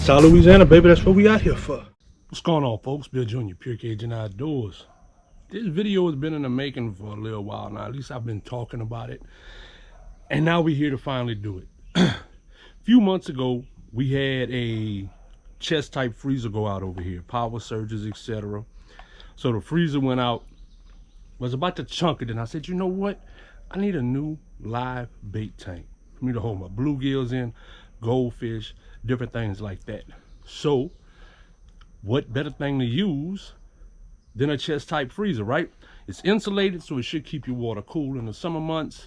South Louisiana, baby. That's what we out here for. What's going on, folks? Bill Jr., Pure Cajun Outdoors. This video has been in the making for a little while now. At least I've been talking about it. And now we're here to finally do it. A few months ago, we had a chest type freezer go out over here. Power surges, etc. So the freezer went out. Was about to chunk it. And I said, you know what? I need a new live bait tank for me to hold my bluegills in, goldfish, different things like that. So what better thing to use than a chest type freezer, right? It's insulated, so it should keep your water cool in the summer months,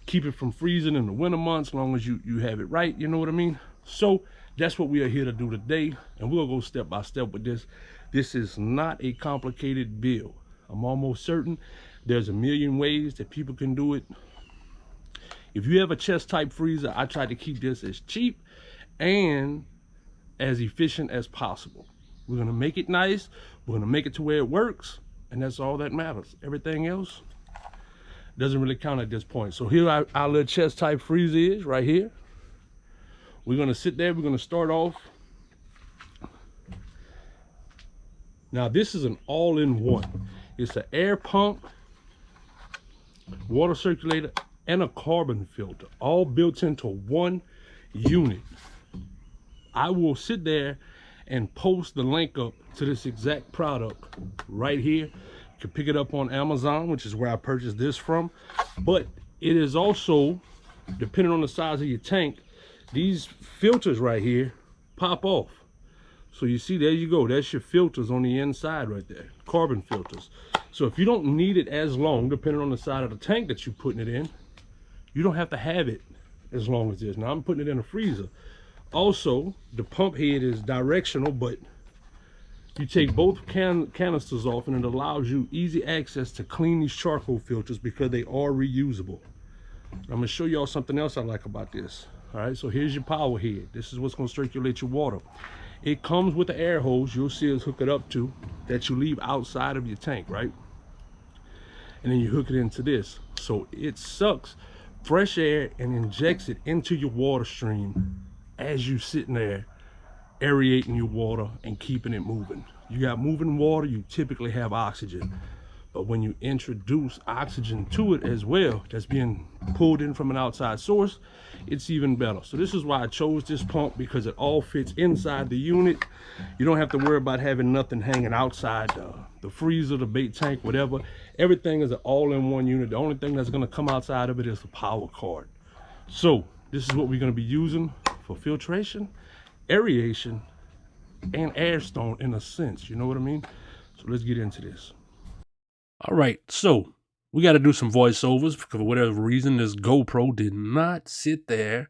keep it from freezing in the winter months, as long as you have it right, you know what I mean? So that's what we are here to do today, and we'll go step by step with this. This is not a complicated build. I'm almost certain there's a million ways that people can do it. If you have a chest type freezer, I try to keep this as cheap and as efficient as possible. We're gonna make it nice, we're gonna make it to where it works, and that's all that matters. Everything else doesn't really count at this point. So here our little chest type freezer is right here. We're gonna sit there, we're gonna start off. Now this is an all-in-one. It's an air pump, water circulator, and a carbon filter, all built into one unit. I will sit there and post the link up to this exact product right here. You can pick it up on Amazon, which is where I purchased this from. But it is also, depending on the size of your tank, these filters right here pop off. So you see, there you go. That's your filters on the inside right there, carbon filters. So if you don't need it as long, depending on the side of the tank that you're putting it in, you don't have to have it as long as this. Now I'm putting it in a freezer. Also, the pump head is directional, but you take both canisters off and it allows you easy access to clean these charcoal filters because they are reusable. I'm gonna show y'all something else I like about this. All right, so here's your power head. This is what's gonna circulate your water. It comes with the air hose, you'll see us hook it up to, that you leave outside of your tank, right? And then you hook it into this. So it sucks fresh air and injects it into your water stream as you sitting there aerating your water and keeping it moving. You got moving water, you typically have oxygen. But when you introduce oxygen to it as well, that's being pulled in from an outside source, it's even better. So this is why I chose this pump, because it all fits inside the unit. You don't have to worry about having nothing hanging outside the freezer, the bait tank, whatever. Everything is an all-in-one unit. The only thing that's gonna come outside of it is the power cord. So this is what we're gonna be using for filtration, aeration, and air stone in a sense, you know what I mean? So let's get into this. All right, so we got to do some voiceovers because for whatever reason, this GoPro did not sit there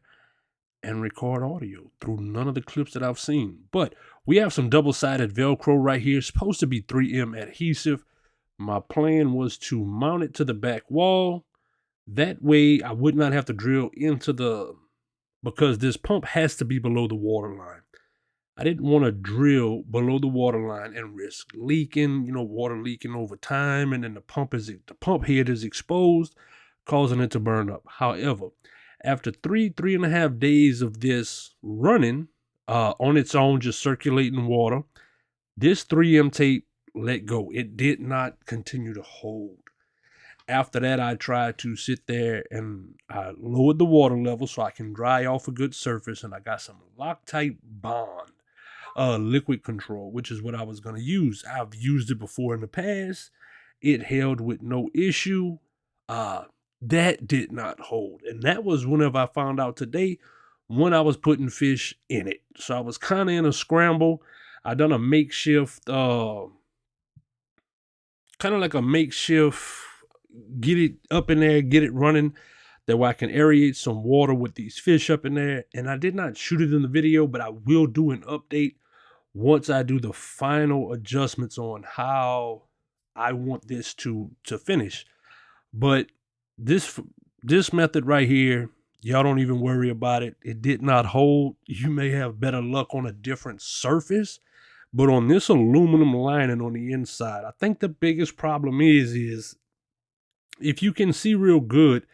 and record audio through none of the clips that I've seen. But we have some double-sided Velcro right here. It's supposed to be 3M adhesive. My plan was to mount it to the back wall. That way I would not have to drill into because this pump has to be below the water line. I didn't want to drill below the water line and risk leaking, you know, water leaking over time, and then the pump head is exposed, causing it to burn up. However, after three and a half days of this running on its own, just circulating water, this 3M tape let go. It did not continue to hold. After that, I tried to sit there and I lowered the water level so I can dry off a good surface, and I got some Loctite Bond liquid control, which is what I was going to use. I've used it before in the past. It held with no issue. That did not hold, and that was whenever I found out today when I was putting fish in it. So I was kind of in a scramble. I done a makeshift, kind of like a makeshift, get it up in there, get it running, that way I can aerate some water with these fish up in there. And I did not shoot it in the video, but I will do an update once I do the final adjustments on how I want this to finish. But this method right here, y'all don't even worry about it. It did not hold. You may have better luck on a different surface, but on this aluminum lining on the inside, I think the biggest problem is if you can see real good,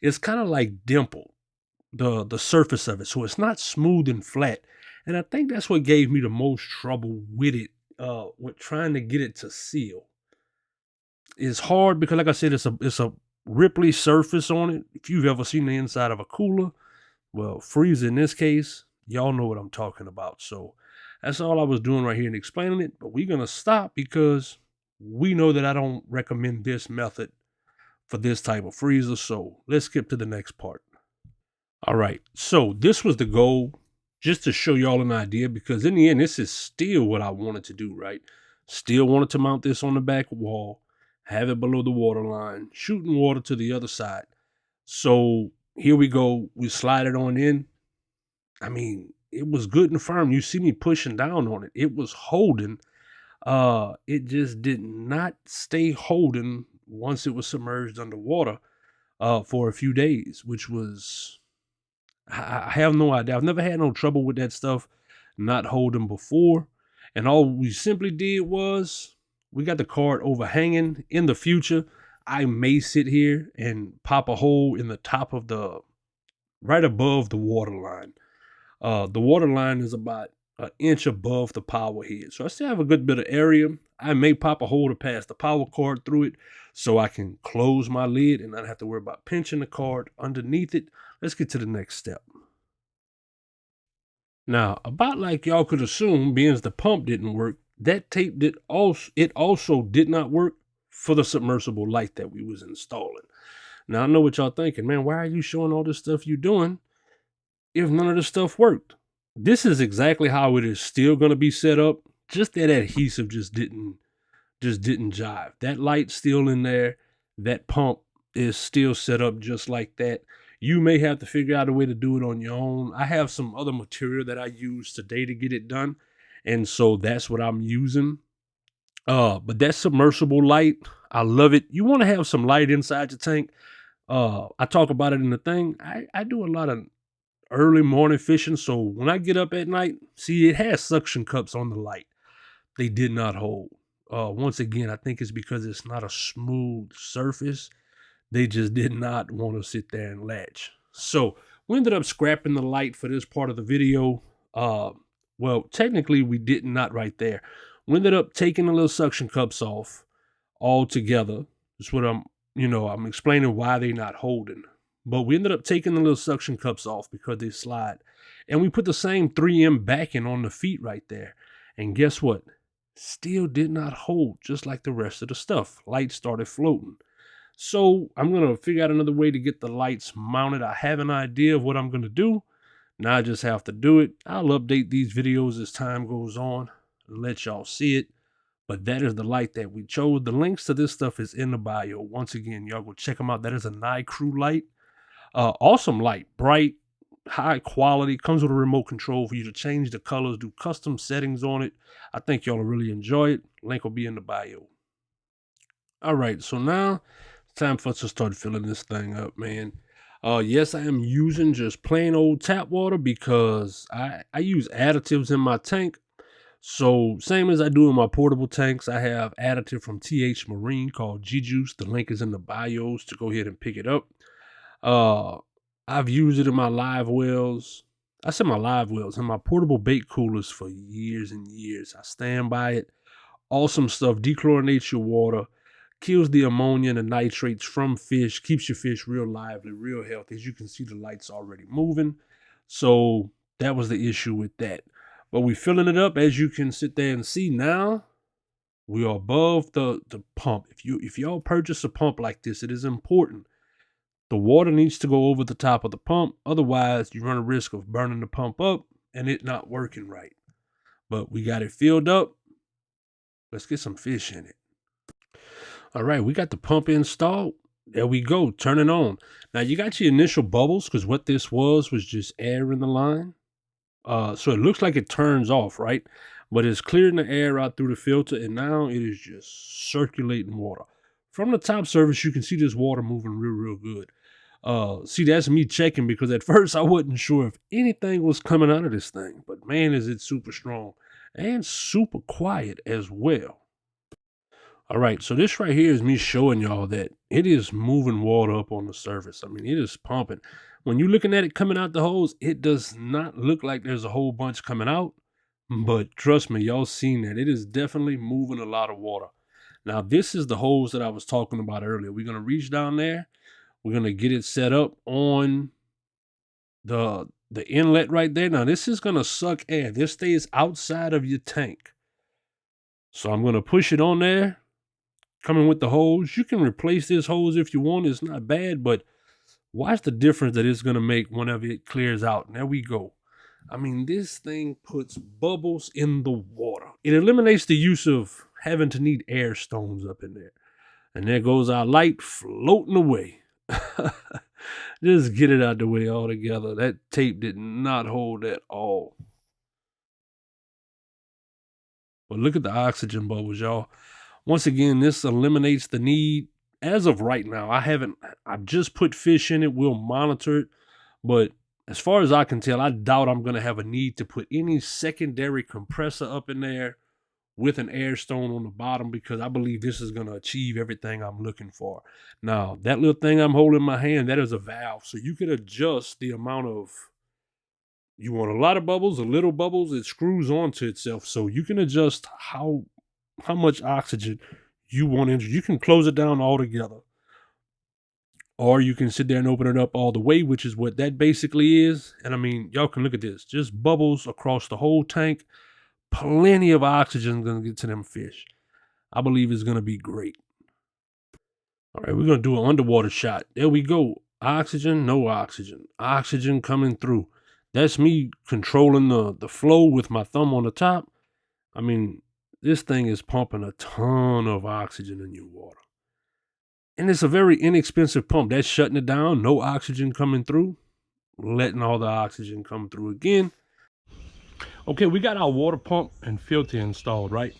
it's kind of like dimpled, the surface of it. So it's not smooth and flat. And I think that's what gave me the most trouble with it, with trying to get it to seal. It's hard because, like I said, it's a ripply surface on it. If you've ever seen the inside of a cooler, well, freezer in this case, y'all know what I'm talking about. So that's all I was doing right here and explaining it. But we're gonna stop because we know that I don't recommend this method for this type of freezer. So let's skip to the next part. All right. So this was the goal, just to show y'all an idea, because in the end, this is still what I wanted to do, right? Still wanted to mount this on the back wall, have it below the water line, shooting water to the other side. So here we go. We slide it on in. I mean, it was good and firm. You see me pushing down on it. It was holding. It just did not stay holding once it was submerged underwater for a few days, which was, I have no idea. I've never had no trouble with that stuff not holding before. And all we simply did was we got the card overhanging. In the future, I may sit here and pop a hole in the top of the, right above the water line. The water line is about an inch above the power head. So I still have a good bit of area. I may pop a hole to pass the power cord through it so I can close my lid and not have to worry about pinching the cord underneath it. Let's get to the next step. Now, about like y'all could assume, being as the pump didn't work, that tape also did not work for the submersible light that we was installing. Now I know what y'all thinking, man, why are you showing all this stuff you doing if none of the stuff worked? This is exactly how it is still going to be set up. Just that adhesive just didn't jive. That light's still in there. That pump is still set up just like that. You may have to figure out a way to do it on your own. I have some other material that I use today to get it done, and so that's what I'm using. But that submersible light, I love it. You want to have some light inside your tank. I talk about it in the thing. I do a lot of early morning fishing, so when I get up at night, see, it has suction cups on the light. They did not hold. Once again, I think it's because it's not a smooth surface. They just did not want to sit there and latch. So we ended up scrapping the light for this part of the video. Well, technically we did not right there. We ended up taking the little suction cups off altogether. That's what I'm explaining why they're not holding. But we ended up taking the little suction cups off because they slide. And we put the same 3M backing on the feet right there. And guess what? Still did not hold, just like the rest of the stuff. Light started floating. So I'm going to figure out another way to get the lights mounted. I have an idea of what I'm going to do. Now I just have to do it. I'll update these videos as time goes on and let y'all see it. But that is the light that we chose. The links to this stuff is in the bio. Once again, y'all go check them out. That is a Crew light. Awesome light. Bright, high quality. Comes with a remote control for you to change the colors, do custom settings on it. I think y'all will really enjoy it. Link will be in the bio. All right, so now it's time for us to start filling this thing up, man. Yes, I am using just plain old tap water because I use additives in my tank. So same as I do in my portable tanks, I have additive from TH Marine called G-Juice. The link is in the bios to go ahead and pick it up. I've used it in my live wells. I said my live wells and my portable bait coolers for years and years. I stand by it. Awesome stuff. Dechlorinates your water, kills the ammonia and the nitrates from fish, keeps your fish real lively, real healthy. As you can see, the light's already moving. So that was the issue with that. But we're filling it up. As you can sit there and see now, we are above the pump. If y'all purchase a pump like this, it is important. The water needs to go over the top of the pump. Otherwise, you run a risk of burning the pump up and it not working right. But we got it filled up. Let's get some fish in it. All right, we got the pump installed. There we go, turn it on. Now you got your initial bubbles because what this was just air in the line. So it looks like it turns off, right? But it's clearing the air out through the filter, and now it is just circulating water. From the top surface, you can see this water moving real good. See, that's me checking because at first I wasn't sure if anything was coming out of this thing. But man, is it super strong and super quiet as well. All right, so this right here is me showing y'all that it is moving water up on the surface. I mean, it is pumping. When you're looking at it coming out the hose, it does not look like there's a whole bunch coming out. But trust me, y'all seen that. It is definitely moving a lot of water. Now, this is the hose that I was talking about earlier. We're going to reach down there. We're going to get it set up on the inlet right there. Now, this is going to suck air. This stays outside of your tank. So I'm going to push it on there. Coming with the hose. You can replace this hose if you want. It's not bad, but watch the difference that it's going to make whenever it clears out. And there we go. I mean, this thing puts bubbles in the water. It eliminates the use of having to need air stones up in there. And there goes our light floating away. Just get it out the way altogether. That tape did not hold at all. But look at the oxygen bubbles, y'all. Once again, this eliminates the need. As of right now, I've just put fish in it. We'll monitor it. But as far as I can tell, I doubt I'm going to have a need to put any secondary compressor up in there with an air stone on the bottom, because I believe this is going to achieve everything I'm looking for. Now, that little thing I'm holding in my hand, that is a valve. So you could adjust the amount of, you want a lot of bubbles, a little bubbles, it screws onto itself. So you can adjust how much oxygen you want to enter. You can close it down altogether. Or you can sit there and open it up all the way, which is what that basically is. And I mean, y'all can look at this. Just bubbles across the whole tank. Plenty of oxygen going to get to them fish. I believe it's going to be great. All right, we're going to do an underwater shot. There we go. Oxygen, no oxygen. Oxygen coming through. That's me controlling the flow with my thumb on the top. I mean, this thing is pumping a ton of oxygen in your water. And it's a very inexpensive pump. That's shutting it down. No oxygen coming through. Letting all the oxygen come through again. Okay, we got our water pump and filter installed, right?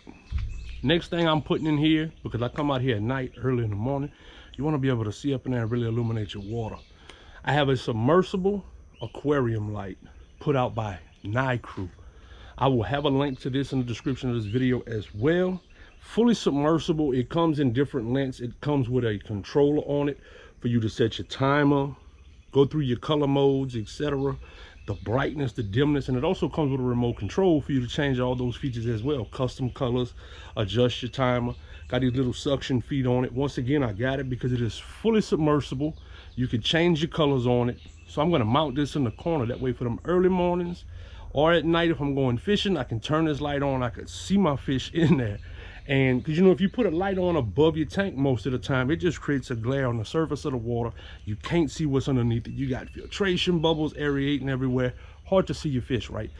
Next thing I'm putting in here, because I come out here at night, early in the morning, you want to be able to see up in there and really illuminate your water. I have a submersible aquarium light put out by Crew. I will have a link to this in the description of this video as well. Fully submersible. It comes in different lengths. It comes with a controller on it for you to set your timer, go through your color modes, etc., the brightness, the dimness, and it also comes with a remote control for you to change all those features as well. Custom colors, adjust your timer. Got these little suction feet on it. Once again, I got it because it is fully submersible. You can change your colors on it. So I'm going to mount this in the corner. That way for them early mornings or at night, if I'm going fishing, I can turn this light on. I can see my fish in there. And because, you know, if you put a light on above your tank most of the time, it just creates a glare on the surface of the water. You can't see what's underneath it. You got filtration bubbles aerating everywhere. Hard to see your fish, right?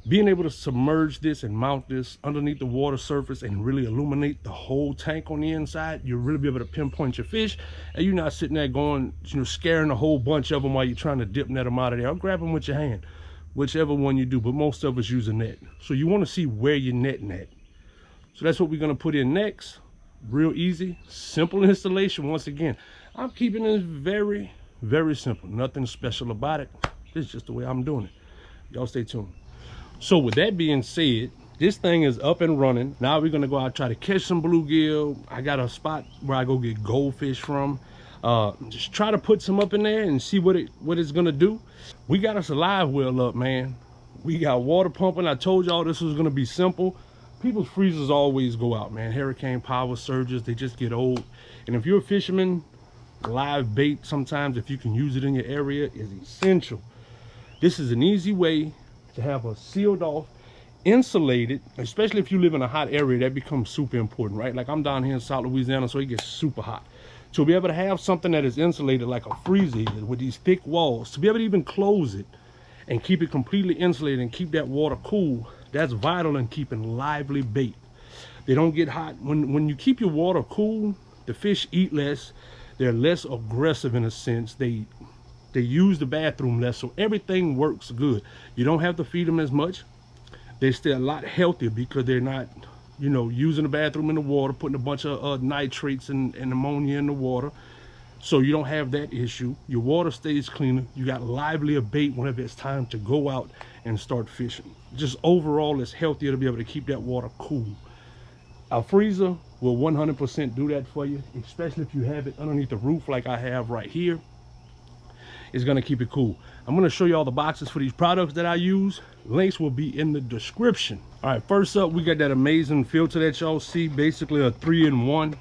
Being able to submerge this and mount this underneath the water surface and really illuminate the whole tank on the inside, you'll really be able to pinpoint your fish. And you're not sitting there going, you know, scaring a whole bunch of them while you're trying to dip net them out of there. Or grab them with your hand, whichever one you do. But most of us use a net. So you want to see where you're netting at. So that's what we're going to put in next. Real easy, simple installation. Once again, I'm keeping this very, very simple. Nothing special about it. It's just the way I'm doing it. Y'all stay tuned. So with that being said, this thing is up and running. Now we're going to go out and try to catch some bluegill. I got a spot where I go get goldfish from. Just try to put some up in there and see what it's going to do. We got us a live well up, man. We got water pumping. I told y'all this was going to be simple. People's freezers always go out, man. Hurricane power surges, they just get old. And if you're a fisherman, live bait sometimes, if you can use it in your area, is essential. This is an easy way to have a sealed off, insulated, especially if you live in a hot area. That becomes super important, right? Like I'm down here in South Louisiana, so it gets super hot. To be able to have something that is insulated like a freezer is, with these thick walls, to be able to even close it and keep it completely insulated and keep that water cool, that's vital in keeping lively bait. They don't get hot. When you keep your water cool, the fish eat less. They're less aggressive in a sense. They use the bathroom less, so everything works good. You don't have to feed them as much. They're still a lot healthier because they're not, you know, using the bathroom in the water, putting a bunch of nitrates and ammonia in the water. So you don't have that issue. Your water stays cleaner. You got livelier bait whenever it's time to go out and start fishing. Just overall, it's healthier to be able to keep that water cool. A freezer will 100% do that for you, especially if you have it underneath the roof like I have right here. It's gonna keep it cool. I'm gonna show you all the boxes for these products that I use. Links will be in the description. All right, first up, we got that amazing filter that y'all see, basically a 3-in-1.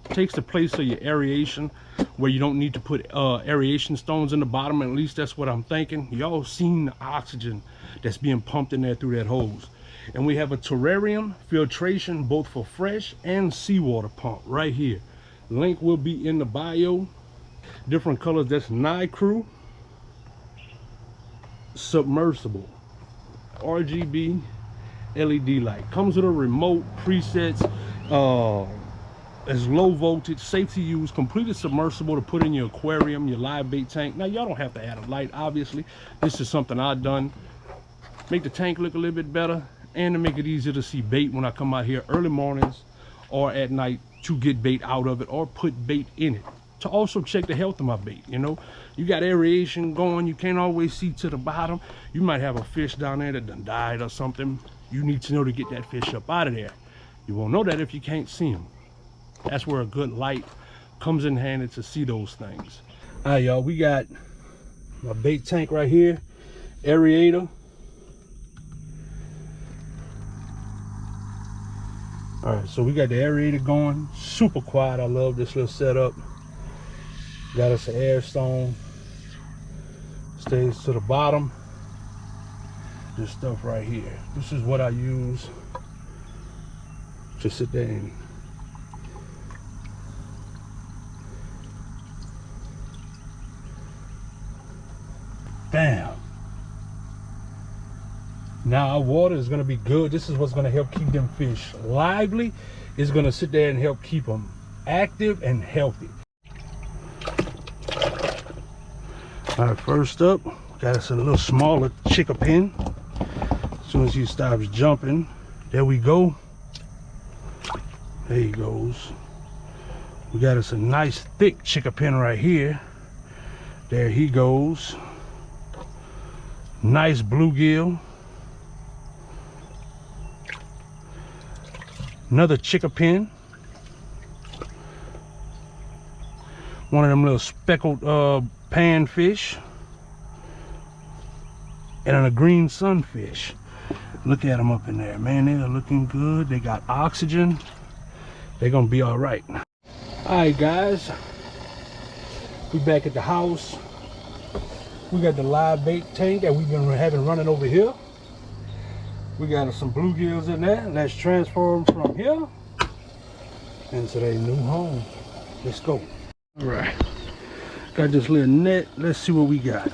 Takes the place of your aeration, where you don't need to put aeration stones in the bottom. At least that's what I'm thinking. Y'all seen the oxygen that's being pumped in there through that hose. And we have a terrarium filtration, both for fresh and seawater pump right here. Link will be in the bio. Different colors. That's NiCrew submersible RGB LED light. Comes with a remote, presets, as low voltage, safe to use, completely submersible to put in your aquarium, your live bait tank. Now y'all don't have to add a light, obviously. This is something I've done. Make the tank look a little bit better, and to make it easier to see bait when I come out here early mornings or at night to get bait out of it or put bait in it. To also check the health of my bait. You know, you got aeration going, you can't always see to the bottom. You might have a fish down there that done died or something. You need to know to get that fish up out of there. You won't know that if you can't see them. That's where a good light comes in handy to see those things. All right, y'all, we got my bait tank right here, Areator. All right, so we got the aerator going, super quiet. I love this little setup. Got us an air stone, stays to the bottom. This stuff right here. This is what I use to sit there and bam. Now our water is going to be good. This is what's going to help keep them fish lively. It's going to sit there and help keep them active and healthy. All right, first up, got us a little smaller chicken pen. As soon as he stops jumping, there we go. There he goes. We got us a nice thick chicken pen right here. There he goes. Nice bluegill. Another chicken pen. One of them little speckled panfish. And a green sunfish. Look at them up in there, man. They are looking good. They got oxygen. They're gonna be all right. All right, guys. We back at the house. We got the live bait tank that we've been having running over here. We got some bluegills in there. Let's transfer them from here into their new home. Let's go. All right. Got this little net. Let's see what we got.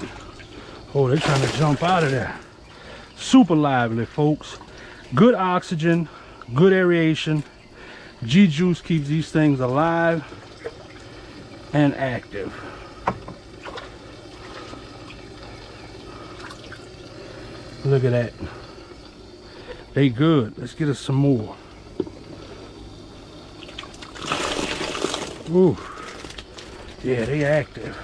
Oh, they're trying to jump out of there. Super lively, folks. Good oxygen, good aeration. G-Juice keeps these things alive and active. Look at that. They good. Let's get us some more. Ooh. Yeah, they active.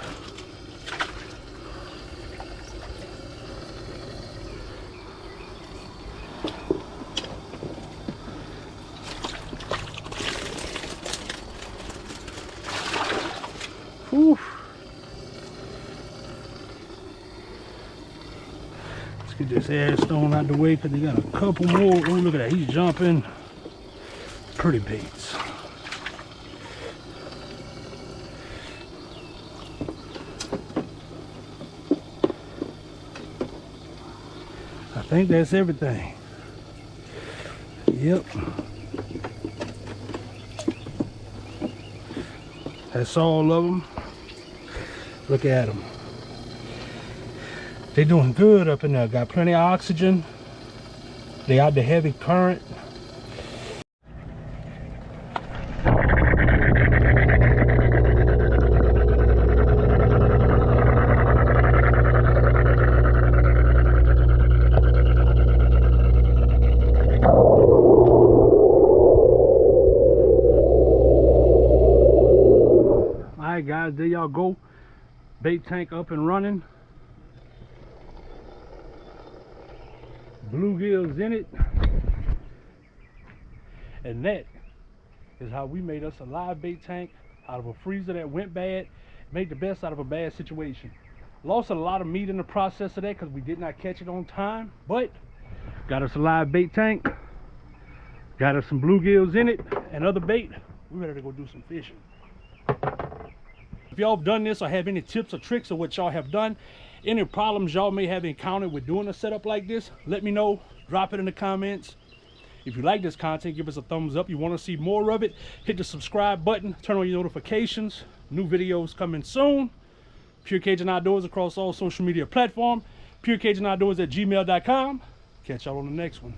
Ooh. Let's get this air stone out the way because they got a couple more. Oh, look at that. He's jumping. Pretty baits. I think that's everything. Yep. That's all of them. Look at them. They're doing good up in there. Got plenty of oxygen. They out the heavy current. Alright guys, there y'all go. Bait tank up and running. Bluegills in it. And that is how we made us a live bait tank out of a freezer that went bad. Made the best out of a bad situation. Lost a lot of meat in the process of that because we did not catch it on time, but got us a live bait tank, got us some bluegills in it and other bait. We're ready to go do some fishing. If y'all have done this or have any tips or tricks of what y'all have done, any problems y'all may have encountered with doing a setup like this, let me know. Drop it in the comments. If you like this content, give us a thumbs up. You want to see more of it, hit the subscribe button, turn on your notifications. New videos coming soon. Pure Cajun Outdoors across all social media platforms. PureCajunOutdoors@gmail.com. Catch y'all on the next one.